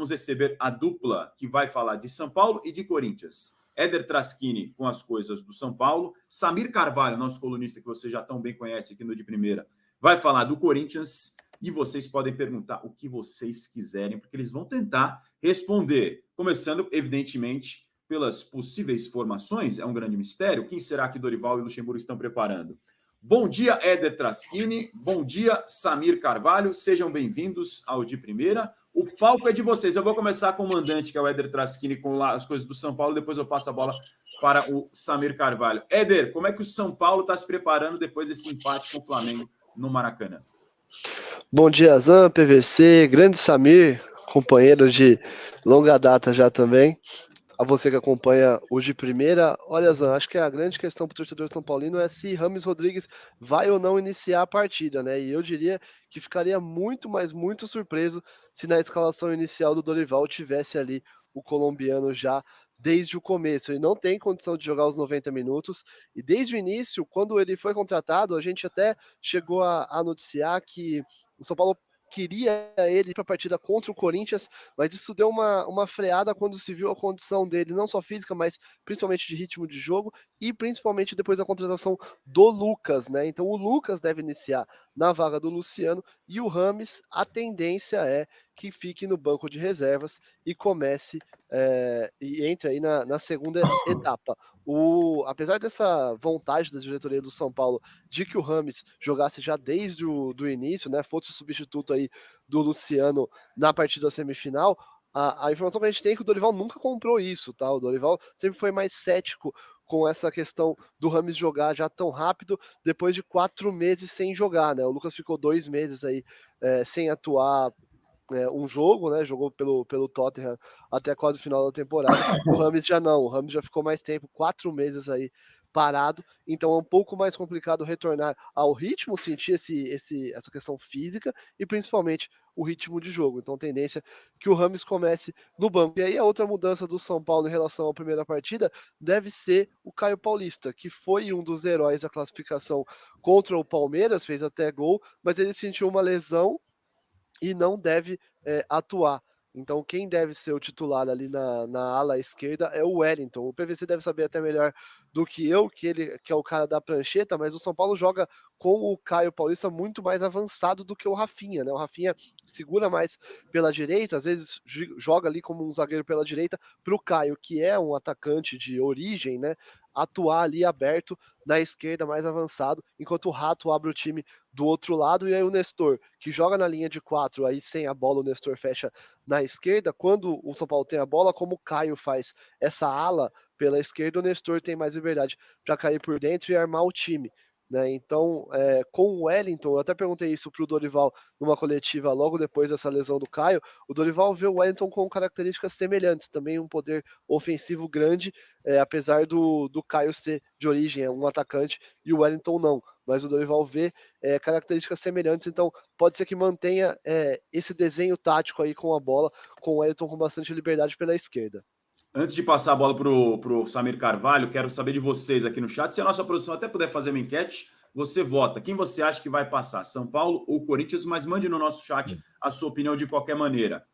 vamos receber a dupla que vai falar de São Paulo e de Corinthians. Éder Traschini com as coisas do São Paulo. Samir Carvalho, nosso colunista que você já tão bem conhece aqui no De Primeira, vai falar do Corinthians. E vocês podem perguntar o que vocês quiserem, porque eles vão tentar responder. Começando, evidentemente, pelas possíveis formações. É um grande mistério. Quem será que Dorival e Luxemburgo estão preparando? Bom dia, Éder Traschini. Bom dia, Samir Carvalho. Sejam bem-vindos ao De Primeira. O palco é de vocês. Eu vou começar com o mandante, que é o Éder Traschini, com as coisas do São Paulo. Depois eu passo a bola para o Samir Carvalho. Éder, como é que o São Paulo está se preparando depois desse empate com o Flamengo no Maracanã? Bom dia, Zan, PVC, grande Samir, companheiro de longa data já também. A você que acompanha hoje de primeira. Olha, Zan, acho que a grande questão para o torcedor São Paulino é se Rames Rodrigues vai ou não iniciar a partida, né? E eu diria que ficaria muito, mas muito surpreso se na escalação inicial do Dorival tivesse ali o colombiano já desde o começo. Ele não tem condição de jogar os 90 minutos, e desde o início, quando ele foi contratado, a gente até chegou a noticiar que o São Paulo queria ele para a partida contra o Corinthians, mas isso deu uma freada quando se viu a condição dele, não só física, mas principalmente de ritmo de jogo, e principalmente depois da contratação do Lucas, né? Então o Lucas deve iniciar na vaga do Luciano, e o Rames, a tendência é que fique no banco de reservas e comece e entre aí na segunda etapa. Apesar dessa vontade da diretoria do São Paulo de que o Rames jogasse já desde o do início, né, fosse o substituto aí do Luciano na partida semifinal, a informação que a gente tem é que o Dorival nunca comprou isso, tá? O Dorival sempre foi mais cético com essa questão do Rames jogar já tão rápido depois de 4 meses sem jogar, né? O Lucas ficou 2 meses aí sem atuar um jogo, né? Jogou pelo Tottenham até quase o final da temporada. O Rames já não, o Rames já ficou mais tempo, 4 meses aí parado, então é um pouco mais complicado retornar ao ritmo, sentir essa questão física e principalmente o ritmo de jogo. Então, tendência é que o Rames comece no banco. E aí, a outra mudança do São Paulo em relação à primeira partida deve ser o Caio Paulista, que foi um dos heróis da classificação contra o Palmeiras, fez até gol, mas ele sentiu uma lesão e não deve atuar. Então, quem deve ser o titular ali na ala esquerda é o Wellington. O PVC deve saber até melhor do que eu, que é o cara da prancheta, mas o São Paulo joga com o Caio Paulista muito mais avançado do que o Rafinha, né? O Rafinha segura mais pela direita, às vezes joga ali como um zagueiro pela direita, para o Caio, que é um atacante de origem, né? Atuar ali aberto na esquerda, mais avançado, enquanto o Rato abre o time do outro lado, e aí o Nestor, que joga na linha de 4, aí sem a bola o Nestor fecha na esquerda. Quando o São Paulo tem a bola, como o Caio faz essa ala pela esquerda, o Nestor tem mais liberdade para cair por dentro e armar o time. Né? Então, com o Wellington, eu até perguntei isso para o Dorival numa coletiva logo depois dessa lesão do Caio, o Dorival vê o Wellington com características semelhantes, também um poder ofensivo grande, apesar do Caio ser de origem um atacante e o Wellington não, mas o Dorival vê características semelhantes, então pode ser que mantenha esse desenho tático aí com a bola, com o Wellington com bastante liberdade pela esquerda. Antes de passar a bola para o Samir Carvalho, quero saber de vocês aqui no chat. Se a nossa produção até puder fazer uma enquete, você vota. Quem você acha que vai passar, São Paulo ou Corinthians? Mas mande no nosso chat a sua opinião de qualquer maneira.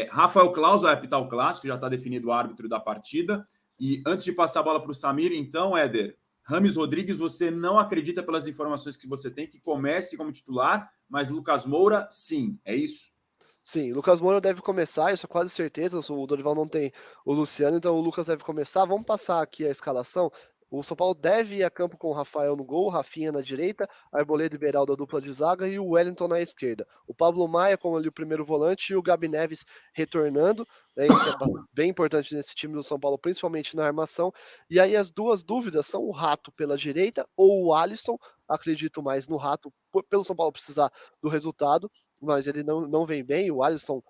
Rafael Claus vai apitar o clássico, já está definido o árbitro da partida. E antes de passar a bola para o Samir, então, Éder, Rames Rodrigues, você não acredita pelas informações que você tem que comece como titular, mas Lucas Moura, sim, é isso? Sim, Lucas Moura deve começar, isso é quase certeza. O Dorival não tem o Luciano, então o Lucas deve começar. Vamos passar aqui a escalação. O São Paulo deve ir a campo com o Rafael no gol, Rafinha na direita, Arboleda e Beraldo a dupla de zaga e o Wellington na esquerda. O Pablo Maia como ali o primeiro volante e o Gabi Neves retornando, né, que é bem importante nesse time do São Paulo, principalmente na armação. E aí as duas dúvidas são o Rato pela direita ou o Alisson. Acredito mais no Rato, pelo São Paulo precisar do resultado, mas ele não vem bem. O Alisson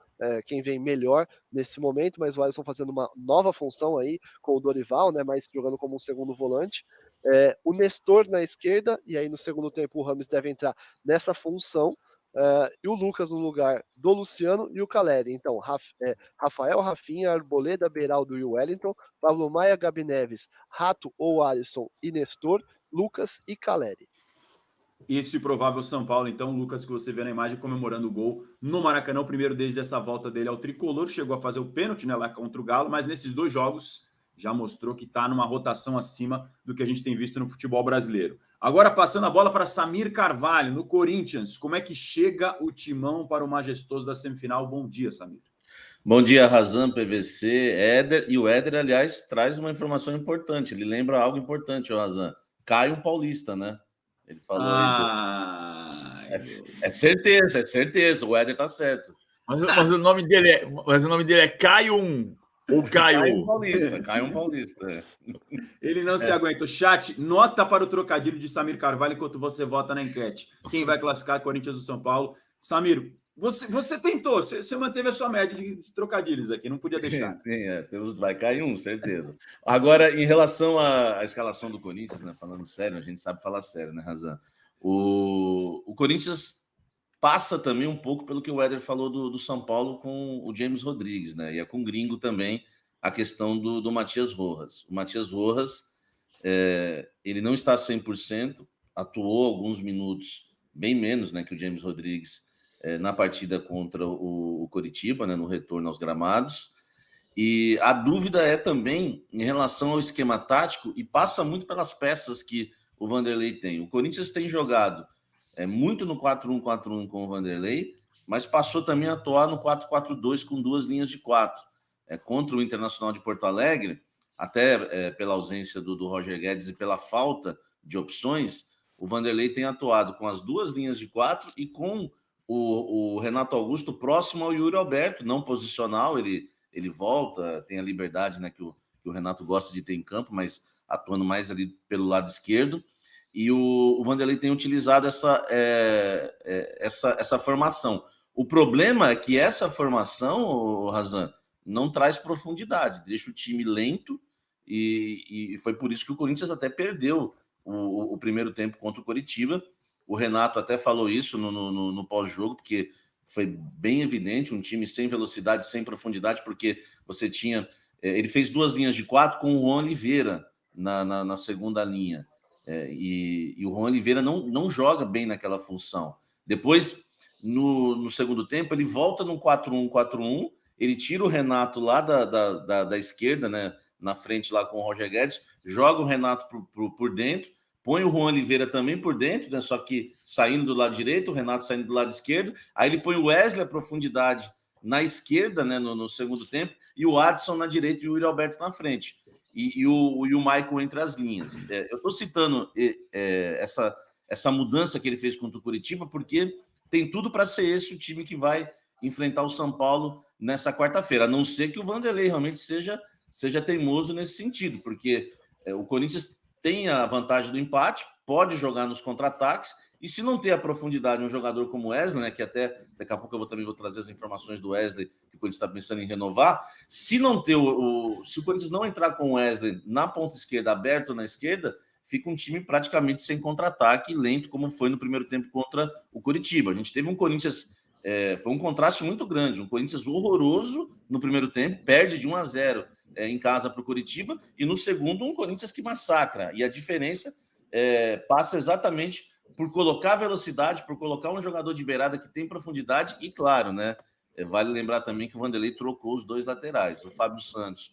quem vem melhor nesse momento, mas o Alisson fazendo uma nova função aí com o Dorival, né, mas jogando como um segundo volante. O Nestor na esquerda, e aí no segundo tempo o Rames deve entrar nessa função, e o Lucas no lugar do Luciano e o Caleri. Então, Rafael, Rafinha, Arboleda, Beraldo e Wellington, Pablo Maia, Gabi Neves, Rato ou Alisson e Nestor, Lucas e Caleri. Esse provável São Paulo, então, Lucas, que você vê na imagem, comemorando o gol no Maracanã, o primeiro desde essa volta dele ao tricolor, chegou a fazer o pênalti, né, lá contra o Galo, mas nesses 2 jogos já mostrou que está numa rotação acima do que a gente tem visto no futebol brasileiro. Agora, passando a bola para Samir Carvalho, no Corinthians, como é que chega o timão para o majestoso da semifinal? Bom dia, Samir. Bom dia, Razan, PVC, Éder. E o Éder, aliás, traz uma informação importante. Ele lembra algo importante, o Razan. Caio Paulista, né? Ele falou aí. É certeza. O Éder tá certo. Mas o nome dele é Caio ou Caio? Caio Paulista. Ele não se aguenta. O chat, nota para o trocadilho de Samir Carvalho enquanto você vota na enquete. Quem vai classificar Corinthians ou São Paulo? Samir, você tentou, você manteve a sua média de trocadilhos aqui, não podia deixar. Sim, vai cair um, certeza. Agora, em relação à escalação do Corinthians, né, falando sério, a gente sabe falar sério, né, Razan? O Corinthians passa também um pouco pelo que o Éder falou do São Paulo com o James Rodrigues, né? E é com o Gringo também a questão do Matias Rojas. O Matias Rojas, ele não está 100%, atuou alguns minutos, bem menos, né, que o James Rodrigues na partida contra o Coritiba, né, no retorno aos gramados. E a dúvida é também em relação ao esquema tático, e passa muito pelas peças que o Vanderlei tem. O Corinthians tem jogado muito no 4-1-4-1 com o Vanderlei, mas passou também a atuar no 4-4-2 com 2 linhas de 4. Contra o Internacional de Porto Alegre, até pela ausência do Roger Guedes e pela falta de opções, o Vanderlei tem atuado com as 2 linhas de 4 e com o Renato Augusto próximo ao Yuri Alberto, não posicional, ele volta, tem a liberdade, né, que o Renato gosta de ter em campo, mas atuando mais ali pelo lado esquerdo. E o Vanderlei tem utilizado essa formação. O problema é que essa formação, Razan, não traz profundidade, deixa o time lento, e foi por isso que o Corinthians até perdeu o primeiro tempo contra o Coritiba. O Renato até falou isso no pós-jogo, porque foi bem evidente, um time sem velocidade, sem profundidade, porque você tinha... ele fez 2 linhas de 4 com o Juan Oliveira na segunda linha. E o Juan Oliveira não joga bem naquela função. Depois, no segundo tempo, ele volta no 4-1-4-1, ele tira o Renato lá da esquerda, né, na frente lá com o Roger Guedes, joga o Renato por dentro, põe o Juan Oliveira também por dentro, né, só que saindo do lado direito, o Renato saindo do lado esquerdo, aí ele põe o Wesley a profundidade na esquerda, né, no segundo tempo, e o Adson na direita e o Yuri Alberto na frente. E o Maicon entre as linhas. Eu estou citando essa mudança que ele fez contra o Coritiba, porque tem tudo para ser esse o time que vai enfrentar o São Paulo nessa quarta-feira, a não ser que o Vanderlei realmente seja teimoso nesse sentido, porque o Corinthians tem a vantagem do empate, pode jogar nos contra-ataques, e se não ter a profundidade um jogador como o Wesley, né, que até daqui a pouco eu também vou trazer as informações do Wesley, que o Corinthians está pensando em renovar, se não ter se o Corinthians não entrar com o Wesley na ponta esquerda, aberto na esquerda, fica um time praticamente sem contra-ataque, lento, como foi no primeiro tempo contra o Coritiba. A gente teve um Corinthians, foi um contraste muito grande, um Corinthians horroroso no primeiro tempo, perde de 1-0 em casa para o Coritiba, e no segundo um Corinthians que massacra, e a diferença passa exatamente por colocar velocidade, por colocar um jogador de beirada que tem profundidade, e claro, né, vale lembrar também que o Vanderlei trocou os 2 laterais, o Fábio Santos,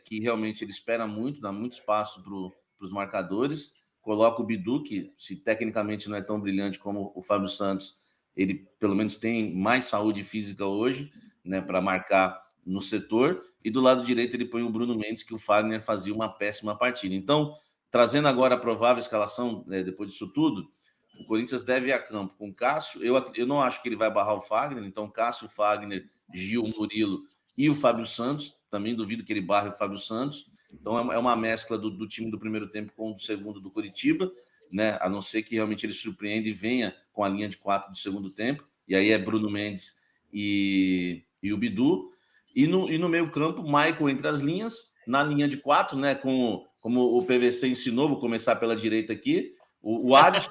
que realmente ele espera muito, dá muito espaço para os marcadores, coloca o Bidu, que se tecnicamente não é tão brilhante como o Fábio Santos, ele pelo menos tem mais saúde física hoje, né, para marcar no setor, e do lado direito ele põe o Bruno Mendes, que o Fagner fazia uma péssima partida. Então, trazendo agora a provável escalação, depois disso tudo, o Corinthians deve ir a campo com Cássio. Eu não acho que ele vai barrar o Fagner, então Cássio, Fagner, Gil, Murilo e o Fábio Santos. Também duvido que ele barre o Fábio Santos. Então é uma mescla do time do primeiro tempo com o do segundo do Coritiba, né? A não ser que realmente ele surpreenda e venha com a linha de 4 do segundo tempo. E aí é Bruno Mendes e o Bidu. E no meio campo, Maicon entre as linhas, na linha de 4, né? Como o PVC ensinou, vou começar pela direita aqui, o Adson,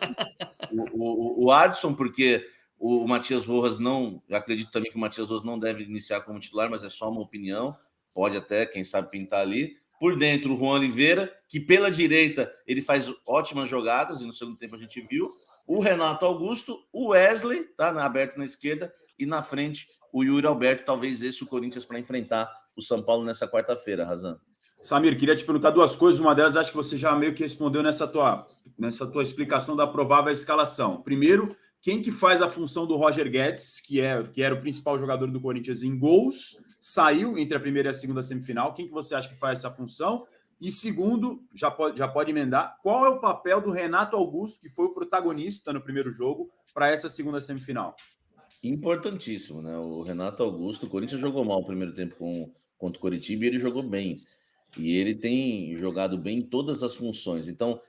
o Adson, porque o Matias Rojas não... Eu acredito também que o Matias Rojas não deve iniciar como titular, mas é só uma opinião, pode até, quem sabe, pintar ali. Por dentro, o Juan Oliveira, que pela direita ele faz ótimas jogadas, e no segundo tempo a gente viu, o Renato Augusto, o Wesley, tá aberto na esquerda, e na frente o Yuri Alberto, talvez esse o Corinthians para enfrentar o São Paulo nessa quarta-feira, Razan. Samir, queria te perguntar duas coisas. Uma delas, acho que você já meio que respondeu nessa tua explicação da provável escalação. Primeiro, quem que faz a função do Roger Guedes, que era o principal jogador do Corinthians em gols, saiu entre a primeira e a segunda semifinal. Quem que você acha que faz essa função? E segundo, já pode emendar, qual é o papel do Renato Augusto, que foi o protagonista no primeiro jogo, para essa segunda semifinal? Importantíssimo, né? O Renato Augusto, o Corinthians jogou mal o primeiro tempo contra o Coritiba e ele jogou bem. E ele tem jogado bem em todas as funções. Então,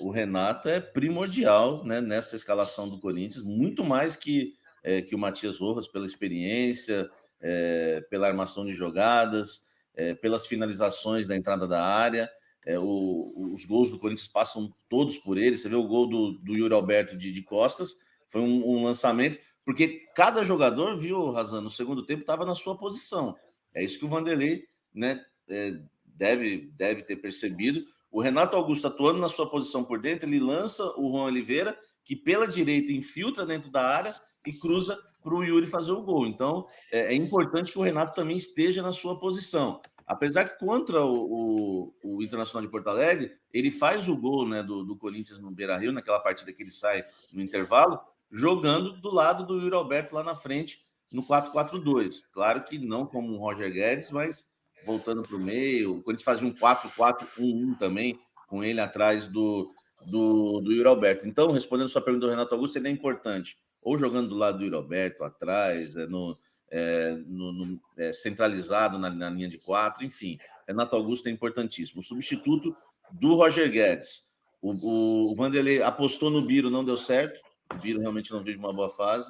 o Renato é primordial, né, nessa escalação do Corinthians, muito mais que o Matias Rojas, pela experiência, pela armação de jogadas, pelas finalizações da entrada da área. Os gols do Corinthians passam todos por ele. Você vê o gol do Yuri Alberto de costas, foi um lançamento, porque cada jogador, viu, Razan, no segundo tempo estava na sua posição. É isso que o Vanderlei, né, deve ter percebido. O Renato Augusto atuando na sua posição por dentro, ele lança o Juan Oliveira, que pela direita infiltra dentro da área e cruza para o Yuri fazer o gol. Então, é importante que o Renato também esteja na sua posição. Apesar que contra o Internacional de Porto Alegre, ele faz o gol, né, do Corinthians no Beira-Rio, naquela partida que ele sai no intervalo, jogando do lado do Yuri Alberto lá na frente, no 4-4-2. Claro que não como o Roger Guedes, mas voltando para o meio. O Corinthians fazia um 4-4-1-1 também, com ele atrás do Yuri Alberto. Então, respondendo a sua pergunta do Renato Augusto, ele é importante, ou jogando do lado do Yuri Alberto, atrás, centralizado na linha de 4, enfim. Renato Augusto é importantíssimo. O substituto do Roger Guedes. O Vanderlei apostou no Biro, não deu certo. O Biro realmente não vive uma boa fase.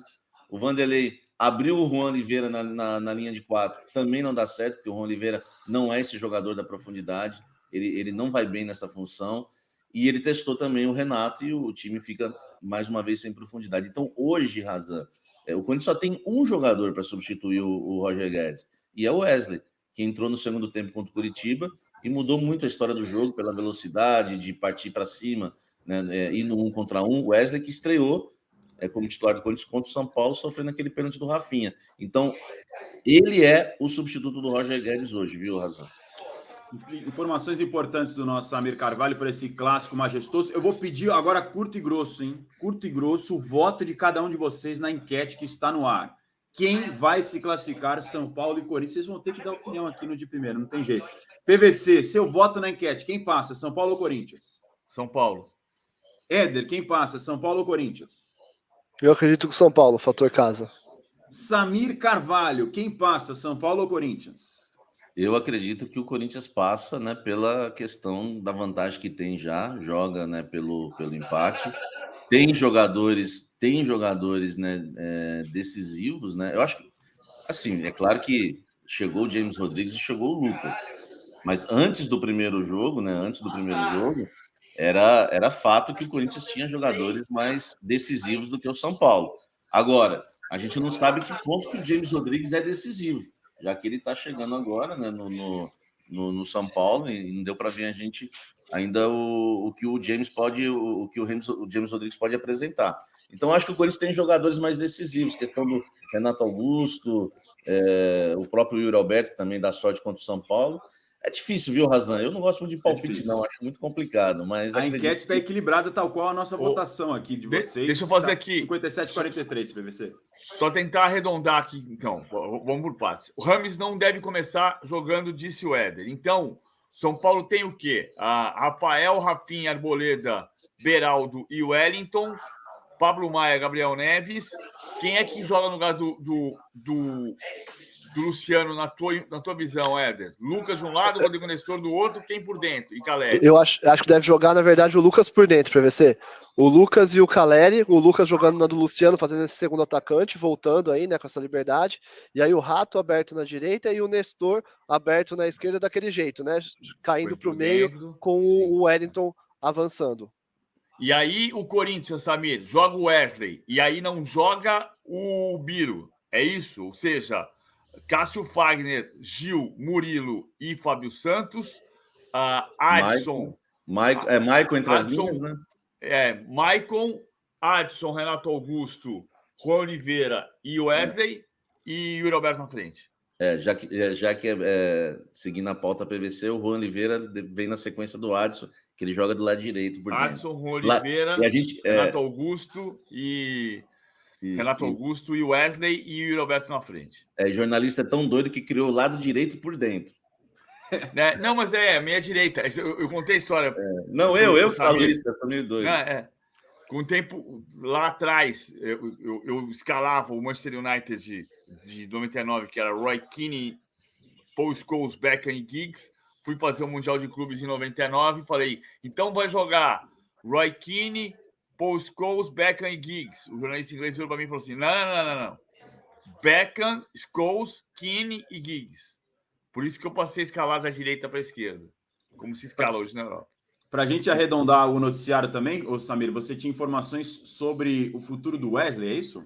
O Vanderlei abriu o Juan Oliveira na linha de 4, também não dá certo, porque o Juan Oliveira não é esse jogador da profundidade, ele não vai bem nessa função, e ele testou também o Renato, e o time fica, mais uma vez, sem profundidade. Então, hoje, Razan, o Corinthians só tem um jogador para substituir o Roger Guedes, e é o Wesley, que entrou no segundo tempo contra o Coritiba, e mudou muito a história do jogo, pela velocidade, de partir para cima, né, ir no 1 contra 1, o Wesley que estreou como titular do Corinthians contra o São Paulo, sofrendo aquele pênalti do Rafinha. Então, ele é o substituto do Roger Guedes hoje, viu, Razan? Informações importantes do nosso Samir Carvalho para esse clássico majestoso. Eu vou pedir agora curto e grosso, hein? Curto e grosso, o voto de cada um de vocês na enquete que está no ar. Quem vai se classificar, São Paulo e Corinthians? Vocês vão ter que dar opinião aqui no de primeiro, não tem jeito. PVC, seu voto na enquete, quem passa, São Paulo ou Corinthians? São Paulo. Éder, quem passa, São Paulo ou Corinthians? Eu acredito que São Paulo, fator casa. Samir Carvalho, quem passa, São Paulo ou Corinthians? Eu acredito que o Corinthians passa, né, pela questão da vantagem que tem já, joga, né, pelo empate. Tem jogadores, né, decisivos, né? Eu acho que, assim, é claro que chegou o James Rodrigues e chegou o Lucas. Mas antes do primeiro jogo, era fato que o Corinthians tinha jogadores mais decisivos do que o São Paulo. Agora, a gente não sabe que ponto que o James Rodrigues é decisivo, já que ele está chegando agora, né, no São Paulo, e não deu para ver a gente ainda o que o James Rodrigues pode apresentar. Então, acho que o Corinthians tem jogadores mais decisivos, questão do Renato Augusto, o próprio Yuri Alberto, que também dá sorte contra o São Paulo. É difícil, viu, Razan? Eu não gosto muito de palpite, não. Acho muito complicado. Mas a enquete está equilibrada, tal qual a nossa votação aqui de vocês. Deixa eu fazer aqui. 57-43, PVC. Só tentar arredondar aqui, então. Vamos por partes. O Rames não deve começar jogando, disse o Éder. Então, São Paulo tem o quê? Rafael, Rafinha, Arboleda, Beraldo e Wellington. Pablo Maia, Gabriel Neves. Quem é que joga no lugar do Luciano, na tua visão, Éder? Lucas de um lado, Rodrigo Nestor do outro, quem por dentro? E Caleri? Eu acho que deve jogar, na verdade, o Lucas por dentro, PVC. O Lucas e o Caleri, o Lucas jogando na do Luciano, fazendo esse segundo atacante, voltando aí, né, com essa liberdade. E aí o Rato aberto na direita e o Nestor aberto na esquerda daquele jeito, né? Caindo para o meio com o Wellington avançando. E aí o Corinthians, Samir, joga o Wesley. E aí não joga o Biro. É isso? Ou seja, Cássio Fagner, Gil, Murilo e Fábio Santos, Adson... Maicon entre as linhas, né? Maicon, Adson, Renato Augusto, Juan Oliveira e Wesley e o Roberto na frente. Já que seguindo a pauta PVC, o Juan Oliveira vem na sequência do Adson, que ele joga do lado direito por dentro. Adson, Juan Oliveira, Renato Augusto e Wesley e o Roberto na frente. Jornalista é tão doido que criou o lado direito por dentro. Não, mas meia direita. Eu contei a história. Eu falo isso, eu sou meio doido. Com o tempo lá atrás, eu escalava o Manchester United de 99, que era Roy Keane, Paul Scholes, Beckham e Giggs. Fui fazer o Mundial de Clubes em 99 e falei, então vai jogar Roy Keane, Paul Scholes, Beckham e Giggs. O jornalista inglês virou para mim e falou assim, não. Beckham, Scholes, Keane e Giggs. Por isso que eu passei a escalar da direita para a esquerda, como se escala hoje na Europa. Para a gente arredondar o noticiário também, ô Samir, você tinha informações sobre o futuro do Wesley, é isso?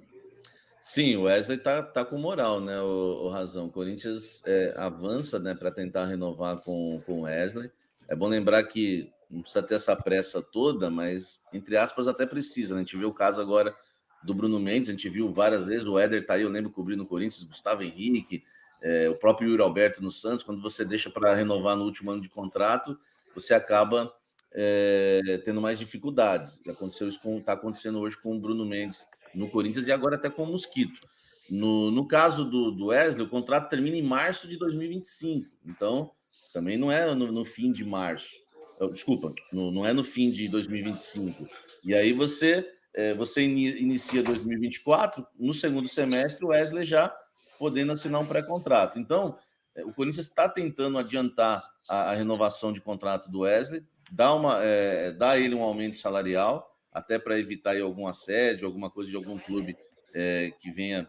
Sim, o Wesley tá com moral, né, o Razão. O Corinthians avança, né, para tentar renovar com o Wesley. É bom lembrar que não precisa ter essa pressa toda, mas, entre aspas, até precisa. Né? A gente viu o caso agora do Bruno Mendes, a gente viu várias vezes, o Éder tá aí, eu lembro cobrindo o Corinthians, Gustavo Henrique, o próprio Yuri Alberto no Santos. Quando você deixa para renovar no último ano de contrato, você acaba tendo mais dificuldades. Está acontecendo hoje com o Bruno Mendes no Corinthians e agora até com o Mosquito. No caso do Wesley, o contrato termina em março de 2025, então também não é no fim de março. Desculpa, não é no fim de 2025. E aí você inicia 2024, no segundo semestre, o Wesley já podendo assinar um pré-contrato. Então, o Corinthians está tentando adiantar a renovação de contrato do Wesley, dá a ele um aumento salarial, até para evitar aí algum assédio, alguma coisa de algum clube que venha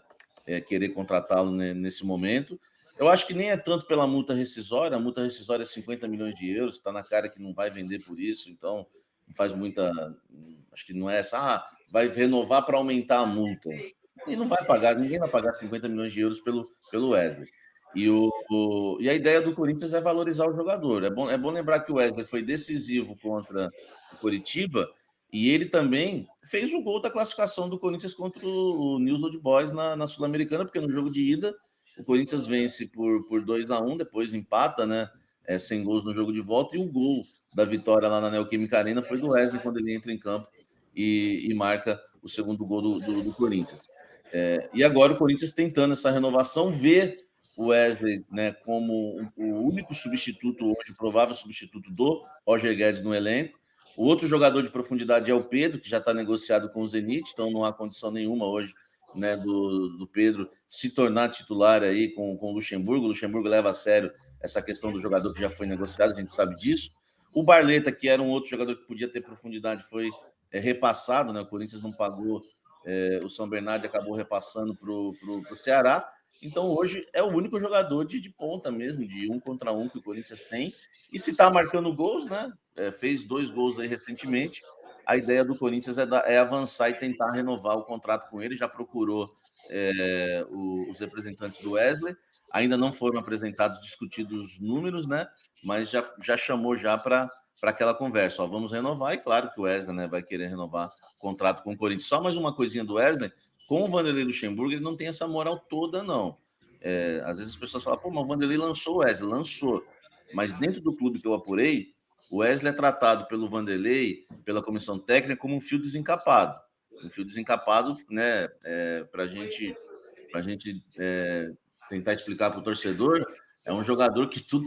querer contratá-lo nesse momento. Eu acho que nem é tanto pela multa rescisória, a multa rescisória é 50 milhões de euros, está na cara que não vai vender por isso, então não faz muita... Acho que não é essa, vai renovar para aumentar a multa. E não vai pagar, ninguém vai pagar 50 milhões de euros pelo Wesley. E a ideia do Corinthians é valorizar o jogador. É bom lembrar que o Wesley foi decisivo contra o Coritiba e ele também fez o gol da classificação do Corinthians contra o News Old Boys na Sul-Americana, porque no jogo de ida o Corinthians vence por 2-1, depois empata, né? Sem gols no jogo de volta, e o gol da vitória lá na Neoquímica Arena foi do Wesley quando ele entra em campo e marca o segundo gol do Corinthians. E agora o Corinthians tentando essa renovação, vê o Wesley, né, como o único substituto hoje, provável substituto do Roger Guedes no elenco. O outro jogador de profundidade é o Pedro, que já está negociado com o Zenit, então não há condição nenhuma hoje, né, do Pedro se tornar titular aí com o Luxemburgo. O Luxemburgo leva a sério essa questão do jogador que já foi negociado, a gente sabe disso. O Barleta, que era um outro jogador que podia ter profundidade, foi repassado, né? O Corinthians não pagou, o São Bernardo acabou repassando para o Ceará. Então, hoje é o único jogador de ponta mesmo, de 1 contra 1 que o Corinthians tem. E se está marcando gols, né? Fez 2 gols aí recentemente. A ideia do Corinthians é avançar e tentar renovar o contrato com ele. Já procurou os representantes do Wesley. Ainda não foram apresentados, discutidos os números, né? Mas já chamou já para aquela conversa. Vamos renovar. E claro que o Wesley, né, vai querer renovar o contrato com o Corinthians. Só mais uma coisinha do Wesley. Com o Vanderlei Luxemburgo, ele não tem essa moral toda, não. Às vezes as pessoas falam, mas o Vanderlei lançou o Wesley. Lançou. Mas dentro do clube que eu apurei, o Wesley é tratado pelo Vanderlei, pela comissão técnica, como um fio desencapado. Um fio desencapado, né, para a gente tentar explicar para o torcedor, é um jogador que tudo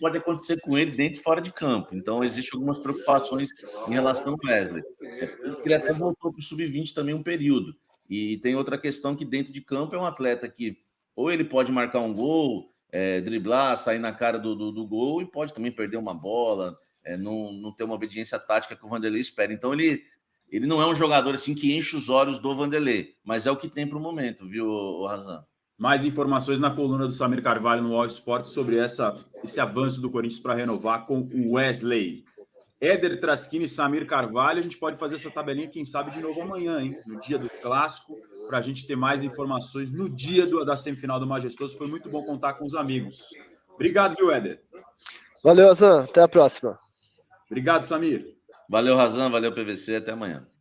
pode acontecer com ele dentro e fora de campo. Então, existem algumas preocupações em relação ao Wesley. Por isso que ele até voltou para o Sub-20 também um período. E tem outra questão que dentro de campo é um atleta que ou ele pode marcar um gol, driblar, sair na cara do gol, e pode também perder uma bola, não ter uma obediência tática que o Vanderlei espera. Então, ele não é um jogador assim que enche os olhos do Vanderlei, mas é o que tem para o momento, viu, Razan? Mais informações na coluna do Samir Carvalho no All Sport sobre esse avanço do Corinthians para renovar com o Wesley. Éder Traschini e Samir Carvalho, a gente pode fazer essa tabelinha, quem sabe, de novo amanhã, hein? No dia do Clássico, para a gente ter mais informações no dia da semifinal do Majestoso. Foi muito bom contar com os amigos. Obrigado, viu, Éder? Valeu, Razan. Até a próxima. Obrigado, Samir. Valeu, Razan. Valeu, PVC. Até amanhã.